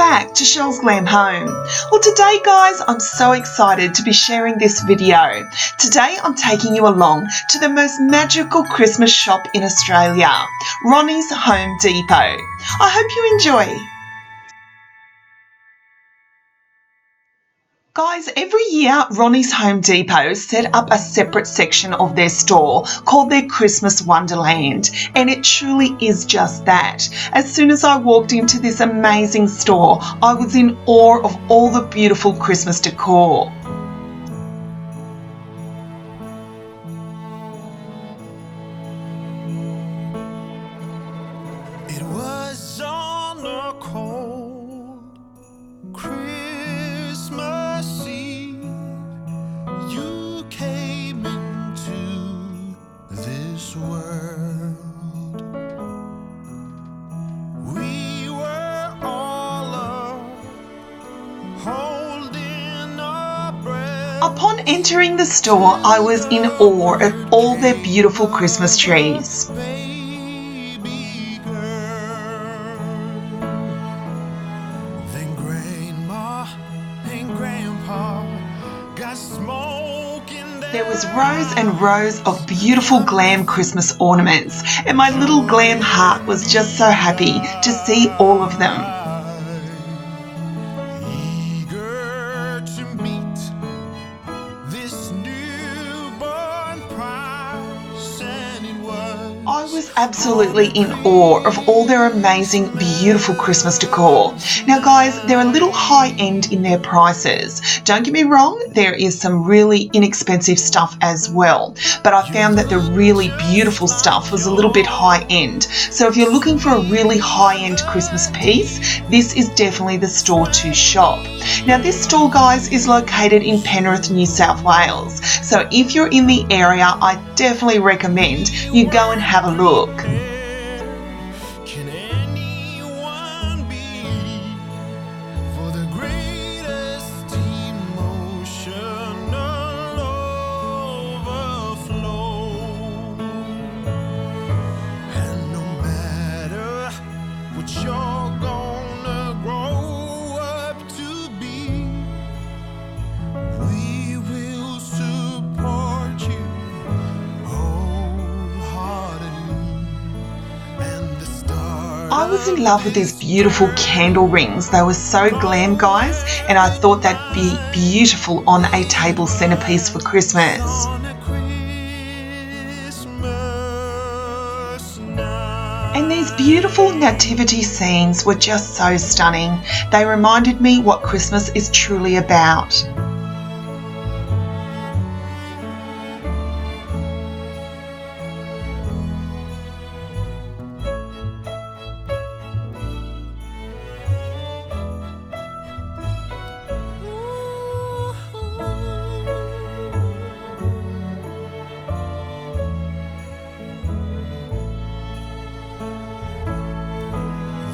back to Chelles Glam Home. Well, today guys, I'm so excited to be sharing this video. Today I'm taking you along to the most magical Christmas shop in Australia, Ronis Home Depot. I hope you enjoy. Guys, every year Ronis Home Depot set up a separate section of their store called their Christmas Wonderland, and it truly is just that. As soon as I walked into this amazing store, I was in awe of all the beautiful Christmas decor. It was on a cold Christmas Eve, you came into this world. We were all holding our breath. Upon entering the store, I was in awe of all their beautiful Christmas trees. There was rows and rows of beautiful Glam Christmas ornaments, and my little Glam heart was just so happy to see all of them. Eager to meet this newborn prize, and it was I was absolutely in awe of all their amazing, beautiful Christmas decor. Now guys, they're a little high-end in their prices. Don't get me wrong, there is some really inexpensive stuff as well, but I found that the really beautiful stuff was a little bit high-end. So if you're looking for a really high-end Christmas piece, this is definitely the store to shop. Now this store, guys, is located in Penrith, New South Wales. So if you're in the area, I definitely recommend you go and have a look. Can anyone be for the greatest emotional overflow? And no matter what you're gonna grow up to be, we will support you wholeheartedly. And the stars I was in love with these beautiful candle rings. They were so glam, guys, and I thought that'd be beautiful on a table centerpiece for Christmas. on a Christmas night. And these beautiful nativity scenes were just so stunning. They reminded me what Christmas is truly about.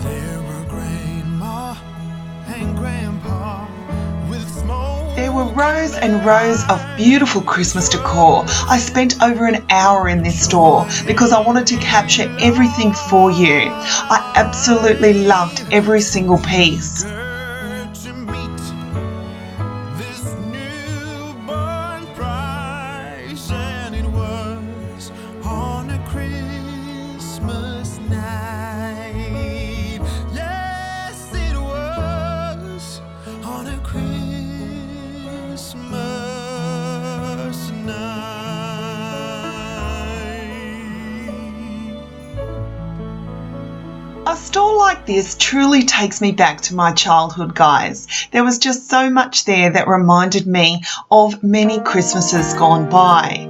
There were Grandma and Grandpa with smoke. There were rows and rows of beautiful Christmas decor. I spent over an hour in this store because I wanted to capture everything for you. I absolutely loved every single piece. To meet this newborn prize, and it was on a Christmas night. Yes, it was on a Christmas night. A store like this truly takes me back to my childhood, guys. There was just so much there that reminded me of many Christmases gone by.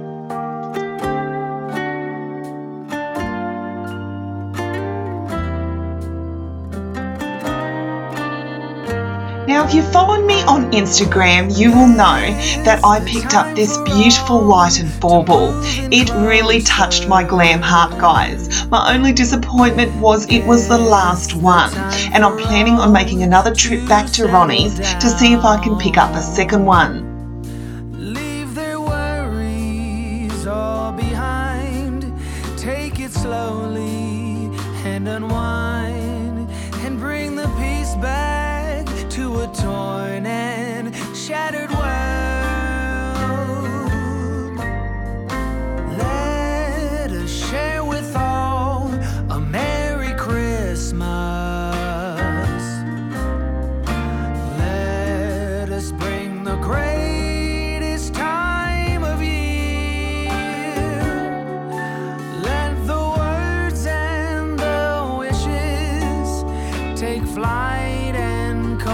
Now, if you followed me on Instagram, you will know that I picked up this beautiful lighted bauble. It really touched my glam heart, guys. My only disappointment was it was the last one, and I'm planning on making another trip back to Ronnie's to see if I can pick up a second one. Leave their worries all behind. Take it slowly and unwind and bring the peace back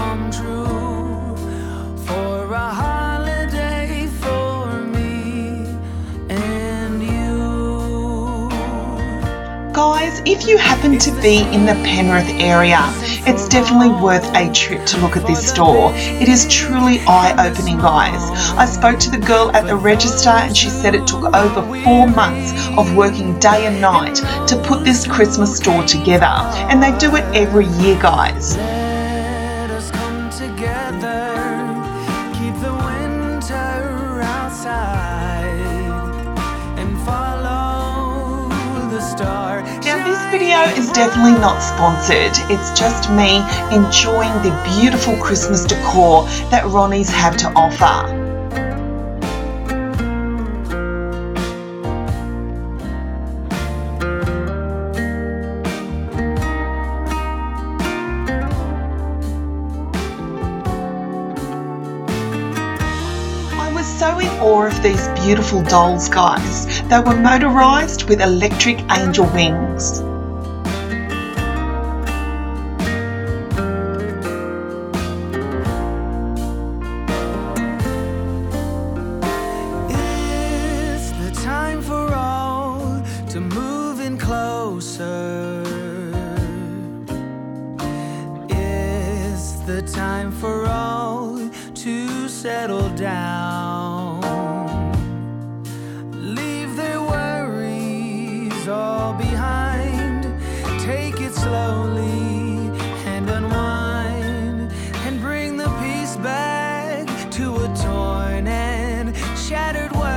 come true for a holiday for me and you. Guys, if you happen to be in the Penrith area, it's definitely worth a trip to look at this store. It is truly eye-opening, guys. I spoke to the girl at the register and she said it took over 4 months of working day and night to put this Christmas store together, and they do it every year, guys. Let us come together, keep the winter outside, and follow the star. Now this video is definitely not sponsored. It's just me enjoying the beautiful Christmas decor that Ronis have to offer. So in awe of these beautiful dolls, guys. They were motorised with electric angel wings. It's the time for all to move in closer. It's the time for all to settle down. All behind, take it slowly and unwind, and bring the peace back to a torn and shattered world.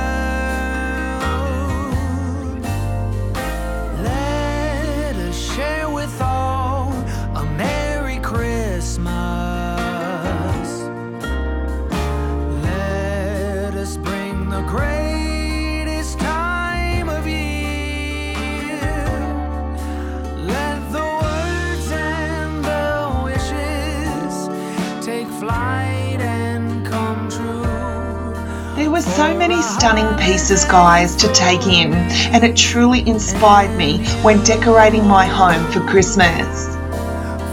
Let us share with all a Merry Christmas. Let us bring the greatest time of year. There were so many stunning pieces, guys, to take in, and it truly inspired me when decorating my home for Christmas.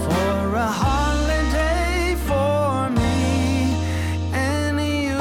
For a holiday for me and you.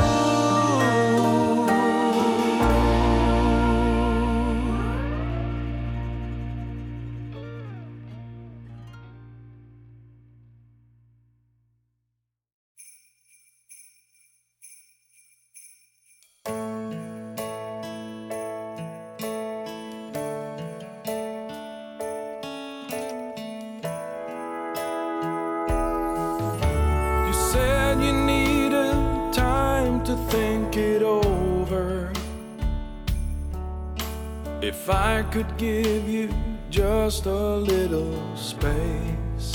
You needed time to think it over. If I could give you just a little space.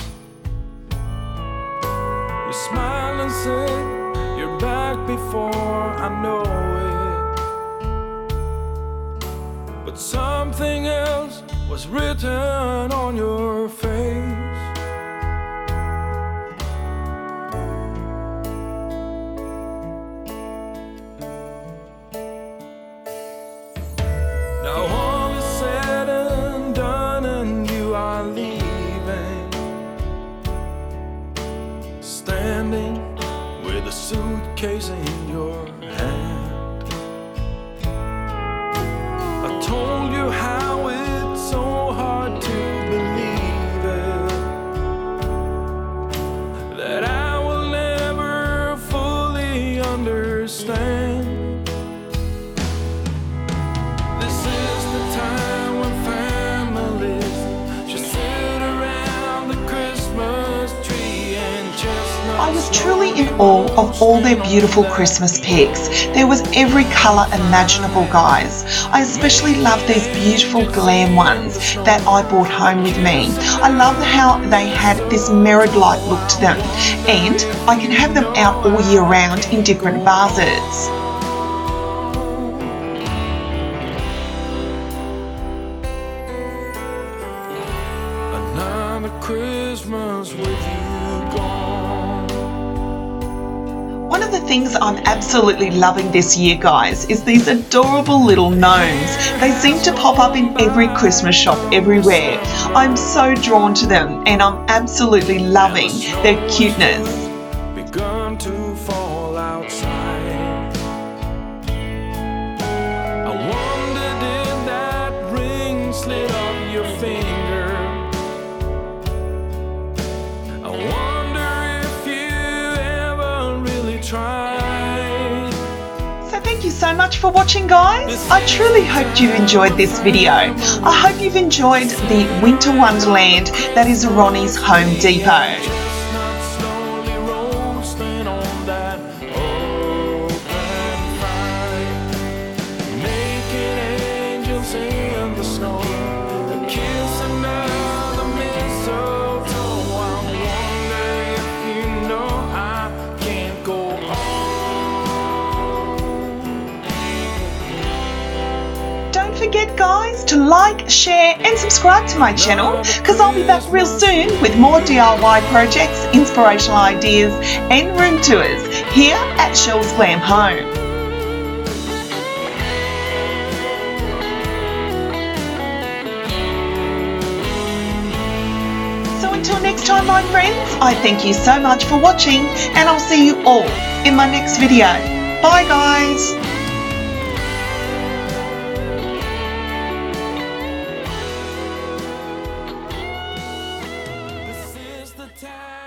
You smiled and said you're back before I know it. But something else was written on your face. Now all is said and done and you are leaving, standing with a suitcase in your hand. I told you how it's so hard to believe it, that I will never fully understand. I was truly in awe of all their beautiful Christmas pics. There was every colour imaginable, guys. I especially love these beautiful Glam ones that I brought home with me. I love how they had this mirrored-like look to them, and I can have them out all year round in different vases. Another Christmas with you gone. One of the things I'm absolutely loving this year, guys, is these adorable little gnomes. They seem to pop up in every Christmas shop everywhere. I'm so drawn to them and I'm absolutely loving their cuteness. time to fall outside. I wonder, did that ring slip off your finger? I wonder if you ever really tried. So thank you so much for watching, guys. I truly hope you enjoyed this video. I hope you've enjoyed the Winter Wonderland that is Ronnie's Home Depot. Chestnuts slowly roasting on that open fire, making angels in the snow, a kiss under the mistletoe. I wonder if you know I can't go on. Don't forget, guys, to like, share and subscribe to my channel, because I'll be back real soon with more DIY projects, inspirational ideas and room tours here at Chelles Glam Home. So until next time, my friends, I thank you so much for watching, and I'll see you all in my next video. Bye, guys. This is the time.